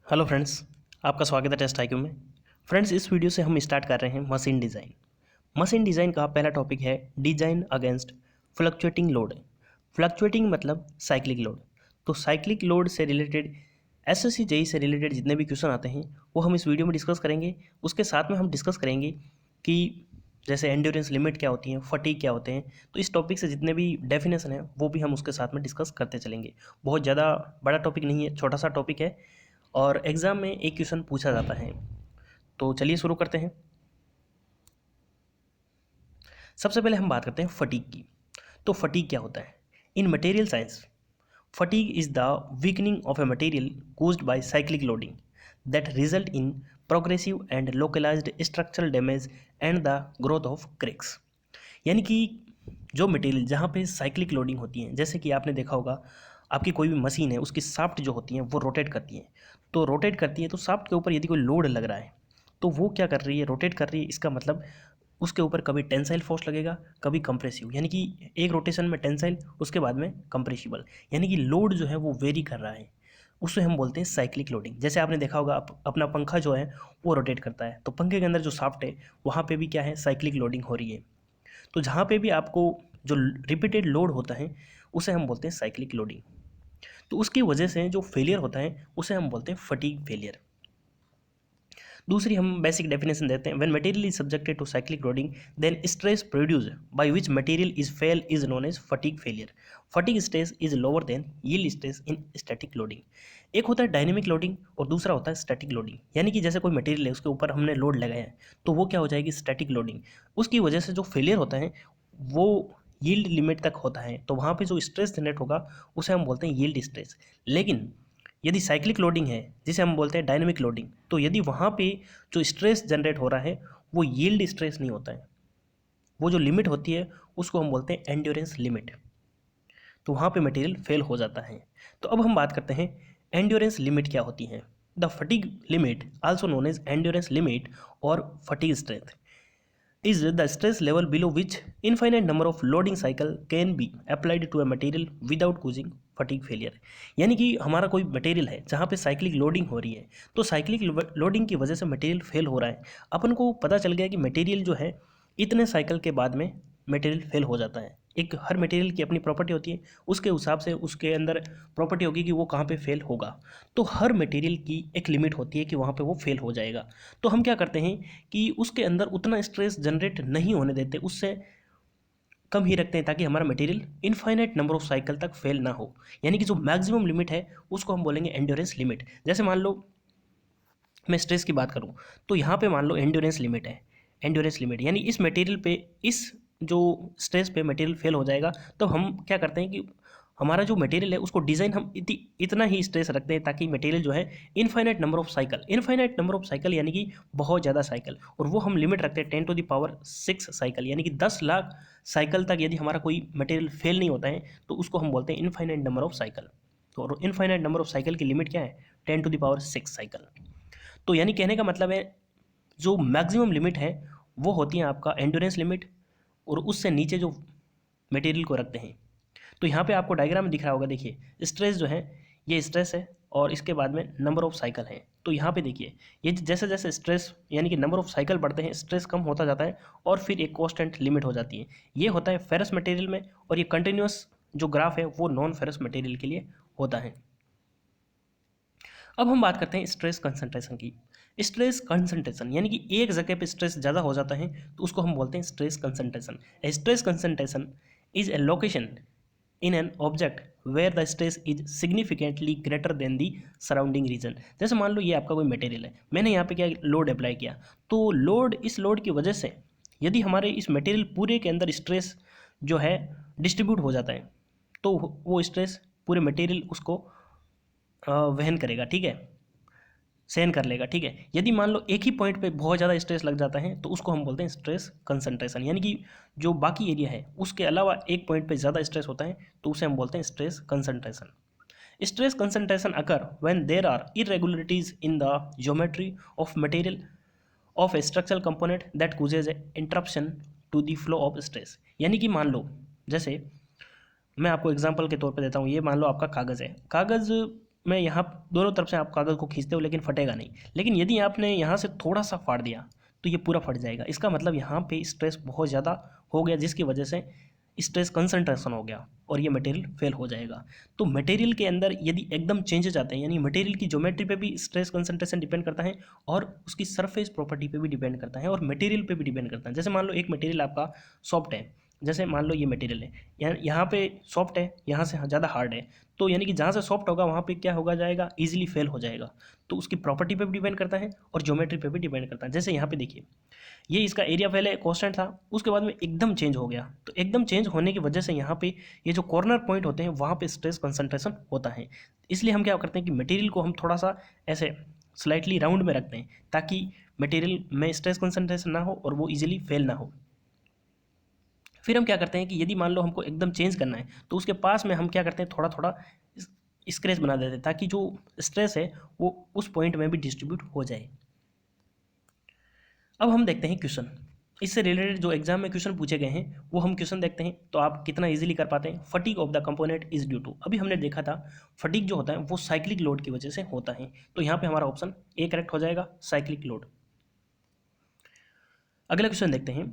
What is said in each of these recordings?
Hello friends, आपका स्वागत है टेस्ट आईक्यू में। फ्रेंड्स, इस वीडियो से हम स्टार्ट कर रहे हैं मशीन डिज़ाइन। मशीन डिज़ाइन का पहला टॉपिक है design against fluctuating load. Fluctuating मतलब साइक्लिक लोड। तो साइक्लिक लोड से रिलेटेड एसएससी जेई से रिलेटेड जितने भी क्वेश्चन आते हैं वो हम इस वीडियो में डिस्कस करेंगे। उसके साथ में हम डिस्कस करेंगे कि जैसे एंड्योरेंस लिमिट क्या होती है, फटीग क्या होते हैं। तो इस टॉपिक से जितने भी डेफिनेशन है वो भी हम उसके साथ में डिस्कस करते चलेंगे। बहुत ज़्यादा बड़ा टॉपिक नहीं है, छोटा सा टॉपिक है और एग्ज़ाम में एक क्वेश्चन पूछा जाता है। तो चलिए शुरू करते हैं। सबसे पहले हम बात करते हैं फटीग की। तो फटीग क्या होता है? In material science, fatigue is the weakening of a material caused by cyclic loading that result in progressive and localised structural damage and the growth of cracks. यानी कि जो मटेरियल जहाँ पे साइक्लिक लोडिंग होती है, जैसे कि आपने देखा होगा आपकी कोई भी मशीन है, उसकी शाफ्ट जो होती हैं वो रोटेट करती हैं। तो रोटेट करती है तो शाफ्ट के ऊपर यदि कोई लोड लग रहा है तो वो क्या कर रही है, रोटेट कर रही है। इसका मतलब उसके ऊपर कभी टेंसाइल फोर्स लगेगा, कभी कंप्रेसिव, यानी कि एक रोटेशन में टेंसाइल, उसके बाद में कंप्रेसिबल, यानी कि लोड जो है वो वेरी कर रहा है। उसे हम बोलते हैं साइक्लिक लोडिंग। जैसे आपने देखा होगा अपना पंखा जो है वो रोटेट करता है, तो पंखे के अंदर जो शाफ्ट है वहाँ पे भी क्या है, साइक्लिक लोडिंग हो रही है। तो जहाँ पे भी आपको जो रिपीटेड लोड होता है उसे हम बोलते हैं साइक्लिक लोडिंग। तो उसकी वजह से जो फेलियर होता है उसे हम बोलते हैं फटीग फेलियर। दूसरी हम बेसिक डेफिनेशन देते हैं, when material is subjected to cyclic loading then stress produced by which material is fail is known as fatigue failure. Fatigue stress is lower than yield stress in static loading. एक होता है dynamic loading और दूसरा होता है static loading. यानी कि जैसे कोई मटेरियल है उसके ऊपर हमने लोड लगाया है तो वो क्या हो जाएगी, स्टैटिक लोडिंग। उसकी वजह से जो फेलियर होता है वो यील्ड लिमिट तक होता है, तो वहाँ पे जो स्ट्रेस जनरेट होगा उसे हम बोलते हैं यील्ड स्ट्रेस। लेकिन यदि साइक्लिक लोडिंग है जिसे हम बोलते हैं डायनेमिक लोडिंग, तो यदि वहाँ पे जो स्ट्रेस जनरेट हो रहा है वो यील्ड स्ट्रेस नहीं होता है, वो जो लिमिट होती है उसको हम बोलते हैं एंड्योरेंस लिमिट। तो वहाँ पे मटेरियल फेल हो जाता है। तो अब हम बात करते हैं एंड्योरेंस लिमिट क्या होती है। The fatigue limit also known as endurance limit और fatigue strength is the stress level below which infinite number of loading cycle can be applied to a material without causing fatigue failure. यानी कि हमारा कोई material है जहाँ पे cyclic loading हो रही है, तो साइक्लिक लोडिंग की वजह से मटेरियल फेल हो रहा है। अपन को पता चल गया कि मटेरियल जो है इतने साइकिल के बाद में मटेरियल फेल हो जाता है। एक हर मटेरियल की अपनी प्रॉपर्टी होती है, उसके हिसाब से उसके अंदर प्रॉपर्टी होगी कि वो कहाँ पे फेल होगा। तो हर मटेरियल की एक लिमिट होती है कि वहाँ पे वो फेल हो जाएगा। तो हम क्या करते हैं कि उसके अंदर उतना स्ट्रेस जनरेट नहीं होने देते, उससे कम ही रखते हैं ताकि हमारा material infinite number of cycle तक फेल ना हो। यानी कि जो मैक्सिमम लिमिट है उसको हम बोलेंगे एंड्योरेंस लिमिट। जैसे मान लो मैं स्ट्रेस की बात करूं तो यहाँ पे मान लो एंड्योरेंस लिमिट है। एंड्योरेंस लिमिट यानी इस मटेरियल पे, इस जो स्ट्रेस पे मटेरियल फेल हो जाएगा, तो हम क्या करते हैं कि हमारा जो मटेरियल है उसको डिज़ाइन हम इतना ही स्ट्रेस रखते हैं ताकि मटेरियल जो है infinite number of cycle, infinite number of cycle यानी कि बहुत ज़्यादा साइकिल, और वो हम लिमिट रखते हैं 10⁻⁶ साइकिल, यानी कि 10 लाख साइकिल तक यदि हमारा कोई मटेरियल फेल नहीं होता है तो उसको हम बोलते हैं इनफाइनाइट नंबर ऑफ साइकिल। तो इनफाइनाइट नंबर ऑफ साइकिल की लिमिट क्या है, 10⁻⁶ साइकिल। तो यानी कहने का मतलब है जो मैक्सिमम लिमिट है वो होती है आपका एंड्योरेंस लिमिट, और उससे नीचे जो मटेरियल को रखते हैं। तो यहाँ पे आपको डायग्राम में दिख रहा होगा, देखिए स्ट्रेस जो है ये स्ट्रेस है और इसके बाद में नंबर ऑफ साइकिल है। तो यहाँ पे देखिए ये जैसे जैसे स्ट्रेस यानी कि नंबर ऑफ साइकिल बढ़ते हैं स्ट्रेस कम होता जाता है और फिर एक कांस्टेंट लिमिट हो जाती है। ये होता है फेरस मटेरियल में, और ये कंटिन्यूस जो ग्राफ है वो नॉन फेरस मटेरियल के लिए होता है। अब हम बात करते हैं स्ट्रेस कंसंट्रेशन की। स्ट्रेस कंसंट्रेशन यानी कि एक जगह पे स्ट्रेस ज़्यादा हो जाता है तो उसको हम बोलते हैं stress concentration. Stress concentration is a location in an object where the stress is significantly greater than the surrounding region. जैसे मान लो ये आपका कोई मटेरियल है, मैंने यहाँ पे क्या लोड अप्लाई किया, तो लोड, इस लोड की वजह से यदि हमारे इस मटेरियल पूरे के अंदर स्ट्रेस जो है डिस्ट्रीब्यूट हो जाता है तो वो स्ट्रेस पूरे मटेरियल उसको वहन करेगा, ठीक है, सहन कर लेगा, ठीक है। यदि मान लो एक ही पॉइंट पे बहुत ज़्यादा स्ट्रेस लग जाता है तो उसको हम बोलते हैं स्ट्रेस कंसंट्रेशन, यानी कि जो बाकी एरिया है उसके अलावा एक पॉइंट पे ज़्यादा स्ट्रेस होता है तो उसे हम बोलते हैं stress concentration. Stress concentration occur when there are irregularities in the geometry of material of a structural component that causes interruption to the flow of stress. यानी कि मान लो, जैसे मैं आपको एग्जांपल के तौर पे देता हूँ, ये मान लो आपका कागज़ है, कागज़ में यहाँ दोनों तरफ से आप कागज़ को खींचते हो लेकिन फटेगा नहीं। लेकिन यदि आपने यहाँ से थोड़ा सा फाड़ दिया तो ये पूरा फट जाएगा। इसका मतलब यहाँ पे स्ट्रेस बहुत ज़्यादा हो गया, जिसकी वजह से स्ट्रेस कंसंट्रेशन हो गया और ये मटेरियल फेल हो जाएगा। तो मटेरियल के अंदर यदि एकदम चेंजेज आते हैं, यानी मटेरियल की ज्योमेट्री पे भी स्ट्रेस कंसंट्रेशन डिपेंड करता है और उसकी सरफेस प्रॉपर्टी पे भी डिपेंड करता है और मटेरियल पे भी डिपेंड करता है। जैसे मान लो एक मटेरियल आपका सॉफ्ट है, जैसे मान लो ये मटेरियल है, यहाँ पे सॉफ्ट है, यहाँ से ज़्यादा हार्ड है, तो यानी कि जहाँ से सॉफ्ट होगा वहाँ पे क्या होगा जाएगा, इजीली फेल हो जाएगा। तो उसकी प्रॉपर्टी पे भी डिपेंड करता है और ज्योमेट्री पे भी डिपेंड करता है। जैसे यहाँ पे देखिए, ये इसका एरिया पहले कांस्टेंट था, उसके बाद में एकदम चेंज हो गया। तो एकदम चेंज होने की वजह से यहाँ पे ये जो कॉर्नर पॉइंट होते हैं वहाँ पे स्ट्रेस कंसंट्रेशन होता है। इसलिए हम क्या करते हैं कि मटेरियल को हम थोड़ा सा ऐसे स्लाइटली राउंड में रखते हैं ताकि मटेरियल में स्ट्रेस कंसंट्रेशन ना हो और वो इजीली फेल ना हो। फिर हम क्या करते हैं कि यदि मान लो हमको एकदम चेंज करना है तो उसके पास में हम क्या करते हैं, थोड़ा थोड़ा स्क्रैच बना देते हैं ताकि जो स्ट्रेस है वो उस पॉइंट में भी डिस्ट्रीब्यूट हो जाए। अब हम देखते हैं क्वेश्चन, इससे रिलेटेड जो एग्जाम में क्वेश्चन पूछे गए हैं वो हम क्वेश्चन देखते हैं तो आप कितना इजीली कर पाते हैं। Fatigue of the component is due to, अभी हमने देखा था फटीग जो होता है वो साइक्लिक लोड की वजह से होता है, तो यहाँ पे हमारा ऑप्शन ए करेक्ट हो जाएगा, साइक्लिक लोड। अगला क्वेश्चन देखते हैं,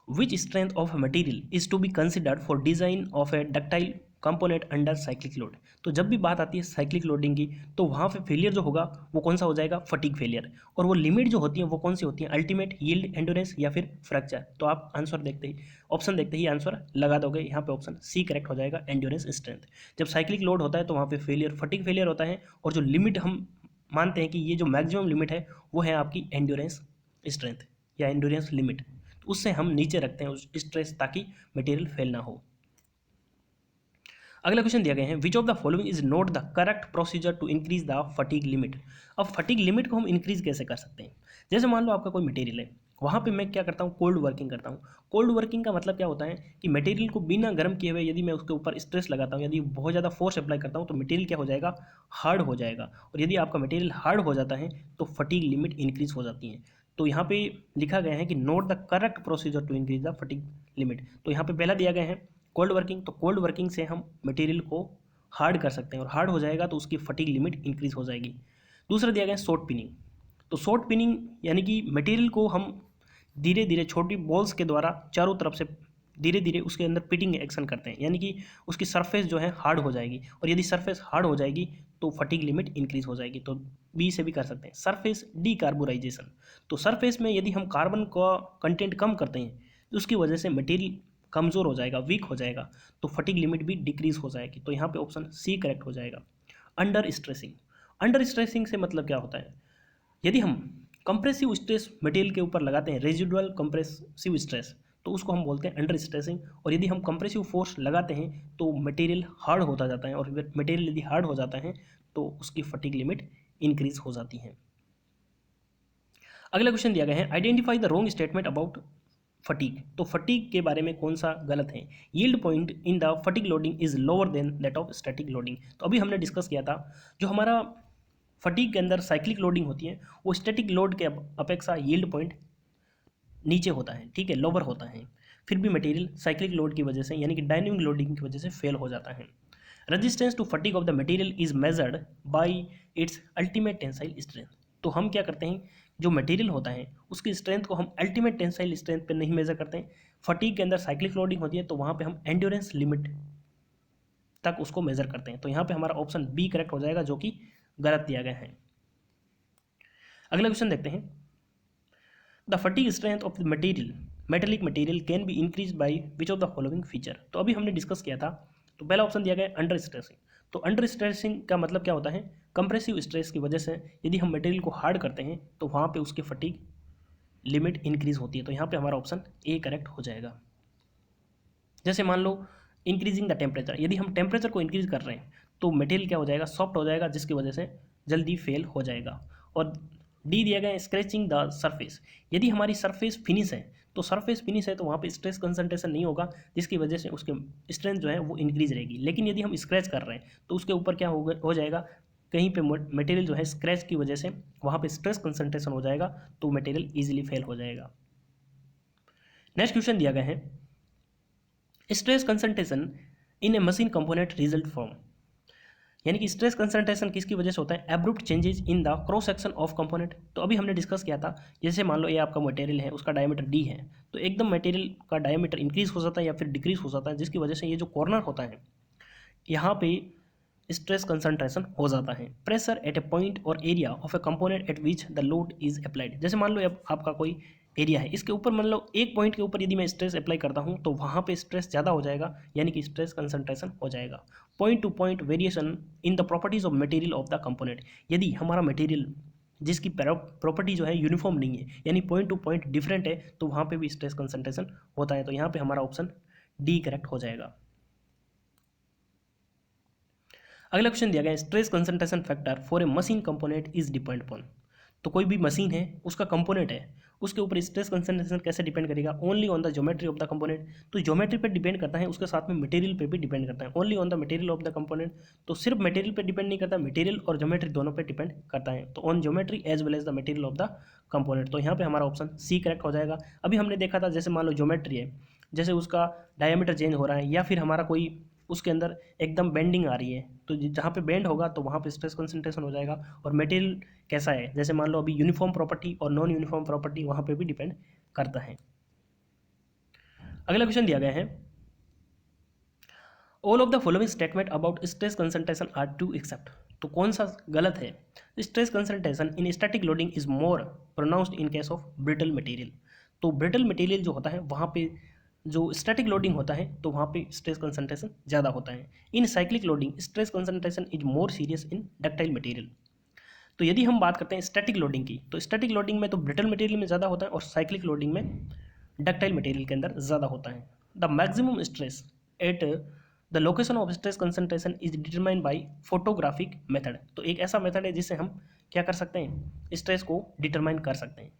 which strength of material is to be considered for design of a ductile component under cyclic load. तो जब भी बात आती है साइक्लिक लोडिंग की तो वहाँ पे फेलियर जो होगा वो कौन सा हो जाएगा, फटीग फेलियर। और वो लिमिट जो होती है वो कौन सी होती है, अल्टीमेट यील्ड एंड्योरेंस या फिर फ्रैक्चर। तो आप आंसर देखते ही, ऑप्शन देखते ही आंसर लगा दोगे, यहाँ पे ऑप्शन सी करेक्ट हो जाएगा, एंड्योरेंस स्ट्रेंथ। जब साइक्लिक लोड होता है तो वहाँ पे फेलियर फटीग फेलियर होता है और जो लिमिट हम मानते हैं कि ये जो मैक्सिमम लिमिट है वो है आपकी एंड्योरेंस स्ट्रेंथ या एंड्योरेंस लिमिट, तो उससे हम नीचे रखते हैं उस स्ट्रेस ताकि मटेरियल फेल ना हो। अगला क्वेश्चन दिया गया है, which of the following is not the correct procedure to increase the fatigue limit. अब फटीग लिमिट को हम इंक्रीज कैसे कर सकते हैं, जैसे मान लो आपका कोई मटेरियल है, वहाँ पे मैं क्या करता हूँ, कोल्ड वर्किंग करता हूँ। कोल्ड वर्किंग का मतलब क्या होता है कि मटेरियल को बिना गर्म किए हुए यदि मैं उसके ऊपर स्ट्रेस लगाता हूँ, यदि बहुत ज़्यादा फोर्स अप्लाई करता हूँ तो मटेरियल क्या हो जाएगा, हार्ड हो जाएगा। और यदि आपका मटेरियल हार्ड हो जाता है तो फटीग लिमिट इंक्रीज हो जाती है। तो यहाँ पे लिखा गया है कि not the correct procedure to increase the fatigue limit. तो यहाँ पे पहला दिया गया है कोल्ड वर्किंग, तो कोल्ड वर्किंग से हम मटेरियल को हार्ड कर सकते हैं और हार्ड हो जाएगा तो उसकी फटीग लिमिट इंक्रीज हो जाएगी। दूसरा दिया गया है शॉर्ट पिनिंग, तो शॉर्ट पिनिंग यानी कि मटेरियल को हम धीरे धीरे छोटी बॉल्स के द्वारा चारों तरफ से धीरे धीरे उसके अंदर पिटिंग एक्शन करते हैं, यानी कि उसकी सरफेस जो है हार्ड हो जाएगी और यदि सरफेस हार्ड हो जाएगी तो फटीग लिमिट इंक्रीज हो जाएगी। तो बी से भी कर सकते हैं, सरफेस डीकार्बोराइजेशन। तो सरफेस में यदि हम कार्बन का कंटेंट कम करते हैं तो उसकी वजह से मटेरियल कमज़ोर हो जाएगा, वीक हो जाएगा, तो फटीग लिमिट भी डिक्रीज हो जाएगी। तो यहाँ पे ऑप्शन सी करेक्ट हो जाएगा। अंडर स्ट्रेसिंग, अंडर स्ट्रेसिंग से मतलब क्या होता है, यदि हम कंप्रेसिव स्ट्रेस मटेरियल के ऊपर लगाते हैं, रेजिडुअल कंप्रेसिव स्ट्रेस, तो उसको हम बोलते हैं अंडर स्ट्रेसिंग। और यदि हम कंप्रेसिव फोर्स लगाते हैं तो मटेरियल हार्ड होता जाता है और मटेरियल यदि हार्ड हो जाता है तो उसकी फटीग लिमिट इंक्रीज हो जाती है। अगला क्वेश्चन दिया गया है, identify the wrong statement about fatigue. तो फटीग के बारे में कौन सा गलत है, yield point in the fatigue loading is lower then that of static loading. तो अभी हमने डिस्कस किया था जो हमारा फटीग के अंदर साइक्लिक लोडिंग होती है वो स्टैटिक लोड के अपेक्षा यील्ड पॉइंट नीचे होता है, ठीक है, लोअर होता है। फिर भी मटेरियल साइक्लिक लोड की वजह से यानी कि डायनेमिक लोडिंग की वजह से फेल हो जाता है। Resistance to fatigue of the material is measured by its ultimate tensile strength. तो हम क्या करते हैं, जो मटेरियल होता है उसकी स्ट्रेंथ को हम अल्टीमेट टेंसाइल स्ट्रेंथ पे नहीं मेजर करते हैं। फटीग के अंदर साइक्लिक लोडिंग होती है तो वहाँ पे हम एंड्योरेंस लिमिट तक उसको मेजर करते हैं। तो यहाँ पे हमारा ऑप्शन बी करेक्ट हो जाएगा जो कि गलत दिया गया है। अगला क्वेश्चन देखते हैं, the fatigue strength of the material metallic material can be increase by which of the following feature. तो अभी हमने डिस्कस किया था, तो पहला ऑप्शन दिया गया है अंडर स्ट्रेसिंग। तो अंडर स्ट्रेसिंग का मतलब क्या होता है, कंप्रेसिव स्ट्रेस की वजह से यदि हम मटेरियल को हार्ड करते हैं तो वहाँ पे उसकी फटीग लिमिट इंक्रीज होती है। तो यहाँ पे हमारा ऑप्शन ए करेक्ट हो जाएगा। जैसे मान लो इंक्रीजिंग द टेम्परेचर, यदि हम टेम्परेचर को इंक्रीज कर रहे हैं तो मटेरियल क्या हो जाएगा, सॉफ्ट हो जाएगा, जिसकी वजह से जल्दी फेल हो जाएगा। और डी दिया गया है स्क्रैचिंग द सरफेस, यदि हमारी सरफेस फिनिश है तो सरफेस फिनिश है तो वहाँ पे स्ट्रेस कंसंट्रेशन नहीं होगा, जिसकी वजह से उसके स्ट्रेंथ जो है वो इंक्रीज रहेगी। लेकिन यदि हम स्क्रैच कर रहे हैं तो उसके ऊपर क्या हो जाएगा, कहीं पे मटेरियल जो है स्क्रैच की वजह से वहाँ पे स्ट्रेस कंसंट्रेशन हो जाएगा तो मटेरियल ईजिली फेल हो जाएगा। नेक्स्ट क्वेश्चन दिया गया है, stress concentration in a machine component result from. यानी कि स्ट्रेस कंसंट्रेशन किसकी वजह से होता है, abrupt changes in the cross section of component. तो अभी हमने डिस्कस किया था, जैसे मान लो ये आपका मटेरियल है, उसका डायमीटर डी है, तो एकदम मटेरियल का डायमीटर इंक्रीज हो जाता है या फिर डिक्रीज हो जाता है, जिसकी वजह से ये जो कॉर्नर होता है यहाँ पे स्ट्रेस कंसंट्रेशन हो जाता है। प्रेशर एट ए पॉइंट और area of A component eight which the load is applied. जैसे मान लो अब आपका कोई एरिया है, इसके ऊपर मान लो एक पॉइंट के ऊपर यदि मैं स्ट्रेस अप्लाई करता हूँ तो वहाँ पे स्ट्रेस ज़्यादा हो जाएगा, यानी कि स्ट्रेस कंसंट्रेशन हो जाएगा। Point two point variation in the properties of material of the component. यदि हमारा मटेरियल जिसकी प्रॉपर्टी जो है यूनिफॉर्म नहीं है, यानी पॉइंट टू पॉइंट डिफरेंट है, तो वहाँ पे भी स्ट्रेस कंसंट्रेशन होता है। तो यहाँ पे हमारा ऑप्शन डी करेक्ट हो जाएगा। अगला क्वेश्चन दिया गया है, stress concentration factor for a machine component is depend upon. तो कोई भी मशीन है, उसका कंपोनेंट है, उसके ऊपर स्ट्रेस कंसंट्रेशन कैसे डिपेंड करेगा, only on the geometry of the component. तो ज्योमेट्री पे डिपेंड करता है, उसके साथ में मटेरियल पे भी डिपेंड करता है। Only on the material of the component, तो सिर्फ मटेरियल पे डिपेंड नहीं करता, मटेरियल और ज्योमेट्री दोनों पे डिपेंड करता है। तो on geometry as well as the material of the component. तो यहाँ पे हमारा ऑप्शन सी करेक्ट हो जाएगा। अभी हमने देखा था, जैसे मान लो ज्योमेट्री है, जैसे उसका डायमीटर चेंज हो रहा है या फिर हमारा कोई उसके अंदर एकदम बेंडिंग आ रही है, तो जहाँ पे बेंड होगा तो वहाँ पे स्ट्रेस कंसंट्रेशन हो जाएगा। और मटेरियल कैसा है, जैसे मान लो अभी यूनिफॉर्म प्रॉपर्टी और नॉन यूनिफॉर्म प्रॉपर्टी, वहाँ पे भी डिपेंड करता है। अगला क्वेश्चन दिया गया है, all of the following statement about stress concentration are true except. तो कौन सा गलत है, stress concentration in static loading is more pronounced in case of brittle material. तो ब्रिटल मटेरियल जो होता है वहाँ पे जो स्टैटिक लोडिंग होता है तो वहाँ पे स्ट्रेस कंसंट्रेशन ज़्यादा होता है। इन cyclic loading stress concentration is more serious in ductile material. तो यदि हम बात करते हैं स्टैटिक लोडिंग की, तो स्टैटिक लोडिंग में तो ब्रिटल मटेरियल में ज़्यादा होता है और साइक्लिक लोडिंग में डक्टाइल मटेरियल के अंदर ज़्यादा होता है। The maximum stress at the location of stress concentration is determined by photographic method. तो एक ऐसा मेथड है जिससे हम क्या कर सकते हैं, स्ट्रेस को डिटरमाइन कर सकते हैं।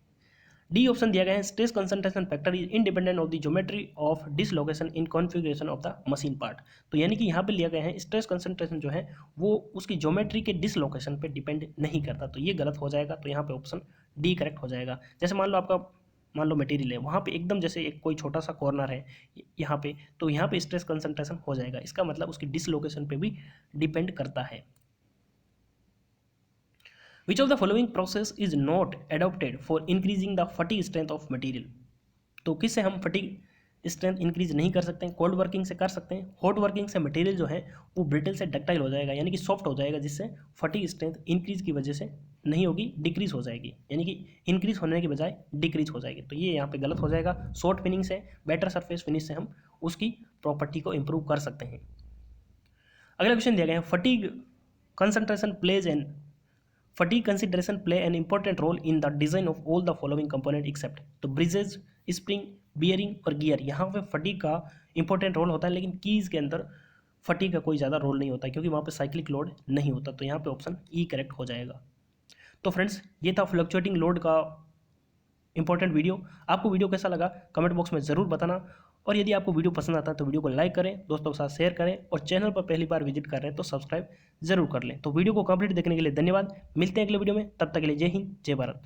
डी ऑप्शन दिया गया है, stress concentration factor is independent of the geometry of dislocation in configuration of the machine part. तो यानी कि यहाँ पे लिया गया है स्ट्रेस कंसंट्रेशन जो है वो उसकी ज्योमेट्री के डिसलोकेशन पे डिपेंड नहीं करता, तो ये गलत हो जाएगा। तो यहाँ पे ऑप्शन डी करेक्ट हो जाएगा। जैसे मान लो आपका मान लो मटेरियल है, वहाँ पे एकदम जैसे एक कोई छोटा सा कॉर्नर है यहाँ पे, तो यहाँ पे स्ट्रेस कंसंट्रेशन हो जाएगा, इसका मतलब उसकी डिसलोकेशन पे भी डिपेंड करता है। Which of the following process is not adopted for increasing the fatigue strength of material? तो किससे हम फटीग स्ट्रेंथ इंक्रीज नहीं कर सकते हैं, कोल्ड वर्किंग से कर सकते हैं। हॉट वर्किंग से मटेरियल जो है वो ब्रिटल से डक्टाइल हो जाएगा, यानी कि सॉफ्ट हो जाएगा, जिससे फटीग स्ट्रेंथ इंक्रीज की वजह से नहीं होगी, डिक्रीज हो जाएगी, यानी कि इंक्रीज होने के बजाय डिक्रीज हो जाएगी। तो ये यहाँ पे गलत हो जाएगा। शॉर्ट फिनिंग से, बेटर सरफेस फिनिश से हम उसकी प्रॉपर्टी को इंप्रूव कर सकते हैं। अगला क्वेश्चन दिया गया है, fatigue concentration plays an Fatigue consideration play an important role in the design of all the following component except। तो ब्रिजेज, स्प्रिंग, बियरिंग और गियर, यहाँ पे फटीग का इंपॉर्टेंट रोल होता है, लेकिन कीज के अंदर फटीग का कोई ज़्यादा रोल नहीं होता क्योंकि वहाँ पे साइक्लिक लोड नहीं होता। तो यहाँ पे ऑप्शन ई करेक्ट हो जाएगा। तो फ्रेंड्स, ये था फ्लक्चुएटिंग लोड का इंपॉर्टेंट वीडियो। आपको वीडियो कैसा लगा कमेंट बॉक्स में ज़रूर बताना, और यदि आपको वीडियो पसंद आता है तो वीडियो को लाइक करें, दोस्तों के साथ शेयर करें, और चैनल पर पहली बार विजिट कर रहे हैं तो सब्सक्राइब जरूर कर लें। तो वीडियो को कंप्लीट देखने के लिए धन्यवाद। मिलते हैं अगले वीडियो में, तब तक के लिए जय हिंद, जय भारत।